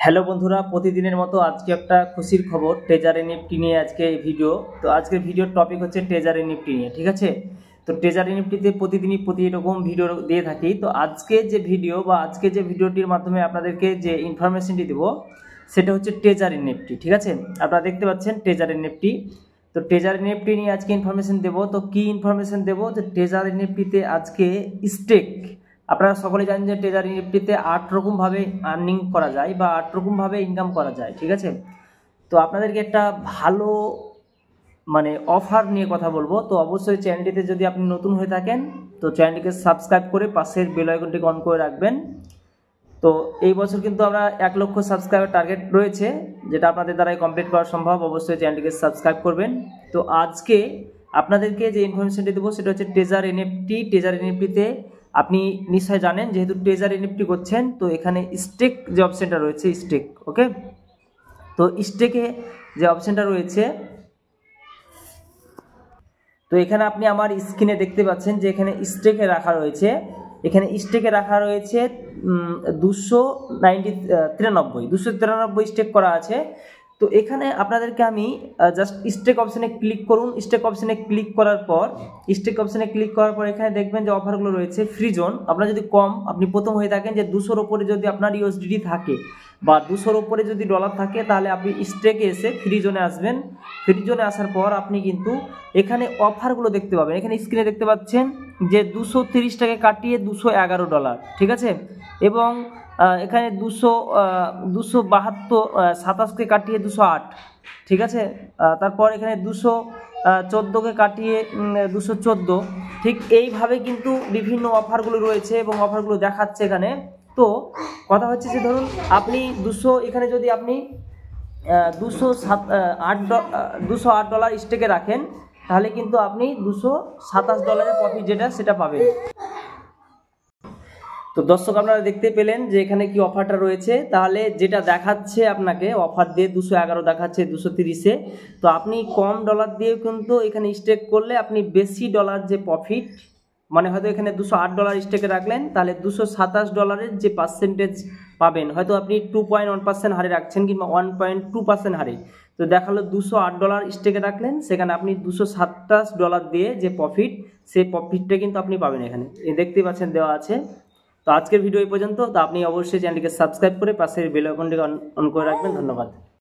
Hello বন্ধুরা, প্রতিদিনের মতো আজকে একটা খুশির খবর ট্রেজার এনএফটি নিয়ে আজকে এই ভিডিও। তো আজকের ভিডিওর টপিক হচ্ছে ট্রেজার এনএফটি নিয়ে, ঠিক আছে। তো ট্রেজার এনএফটিতে প্রতিদিনই প্রতি রকম ভিডিও দিয়ে থাকি। তো আজকে যে ভিডিও বা আজকে যে ভিডিওটির মাধ্যমে আপনাদেরকে যে ইনফরমেশনটি দেবো সেটা হচ্ছে ট্রেজার এনএফটি, ঠিক আছে। আপনারা দেখতে পাচ্ছেন ট্রেজার এনএফটি। তো ট্রেজার এনএফটি নিয়ে আজকে ইনফরমেশন দেবো। তো কি ইনফরমেশন দেবো? যে ট্রেজার এনএফটিতে আজকে স্টেক, আপনারা সকলে জানেন যে ট্রেজার এনএফটিতে 8 রকমভাবে আর্নিং করা যায় বা 8 রকমভাবে ইনকাম করা যায়, ঠিক আছে। তো আপনাদেরকে একটা ভালো অফার নিয়ে কথা বলবো। তো অবশ্যই চ্যানেলটিতে যদি আপনি নতুন হয়ে থাকেন তো চ্যানেলটিকে সাবস্ক্রাইব করে পাশের বেল আইকনটিকে অন করে রাখবেন। তো এই বছর কিন্তু আমরা 1 লক্ষ সাবস্ক্রাইবার টার্গেট রয়েছে, যেটা আপনাদের দ্বারাই কমপ্লিট করা সম্ভব। অবশ্যই চ্যানেলটিকে সাবস্ক্রাইব করবেন। তো আজকে আপনাদেরকে যে ইনফরমেশনটি দেবো সেটা হচ্ছে ট্রেজার এনএফটি। ট্রেজার এনএফটিতে আপনি নিশ্চয় জানেন, যেহেতু ট্রেজার এনএফটি করছেন তো এখানে স্টেক যে অপশনটা রয়েছে, স্টেক, ওকে। তো স্টেকে যে অপশনটা রয়েছে, তো এখানে আপনি আমার স্ক্রিনে দেখতে পাচ্ছেন যে এখানে স্টেকে রাখা রয়েছে। এখানে স্টেকে রাখা রয়েছে 293 স্টেক করা আছে। তো এখানে আপনাদেরকে আমি জাস্ট স্টেক অপশানে ক্লিক করুন। স্টেক অপশানে ক্লিক করার পর এখানে দেখবেন যে অফারগুলো রয়েছে। ফ্রি জোন, আপনার যদি আপনি প্রথম হয়ে থাকেন যে 200-র ওপরে যদি আপনার ইউএসডিটি থাকে বা 200-র ওপরে যদি ডলার থাকে, তাহলে আপনি স্টেকে এসে ফ্রি জোনে আসবেন। ফ্রি জোনে আসার পর আপনি কিন্তু এখানে অফারগুলো দেখতে পাবেন। এখানে স্ক্রিনে দেখতে পাচ্ছেন যে 230 টাকা কাটিয়ে $211, ঠিক আছে। এবং এখানে 227কে কাটিয়ে 208, ঠিক আছে। তারপর এখানে 214কে কাটিয়ে 214, ঠিক এইভাবে কিন্তু বিভিন্ন অফারগুলো রয়েছে এবং অফারগুলো দেখাচ্ছে এখানে। তো কথা হচ্ছে যে ধরুন আপনি এখানে যদি আপনি $208 স্টেকে রাখেন, তাহলে কিন্তু আপনি $227 প্রফিট সেটা পাবেন। তো দর্শক, আপনারা দেখতে পেলেন যে এখানে কি অফারটা রয়েছে। তাহলে যেটা দেখাচ্ছে আপনাকে অফার দিয়ে 211 দেখাচ্ছে 230-এ। তো আপনি কম ডলার দিয়েও কিন্তু এখানে স্টেক করলে আপনি বেশি ডলার যে প্রফিট, হয়তো এখানে $208 স্টেকে রাখলেন, তাহলে $227 যে পার্সেন্টেজ পাবেন, হয়তো আপনি 2.1% হারে রাখছেন কিংবা 1.2% হারে। তো দেখালো $208 স্টেকে রাখলেন, সেখানে আপনি $227 দিয়ে যে প্রফিট, সেই প্রফিটটা কিন্তু আপনি পাবেন। এখানে দেখতেই পাচ্ছেন দেওয়া আছে। তো আজকের ভিডিও এই পর্যন্ত। তো আপনি অবশ্যই চ্যানেলটিকে সাবস্ক্রাইব করে পাশের বেল আইকনটিকে অন করে রাখবেন। ধন্যবাদ।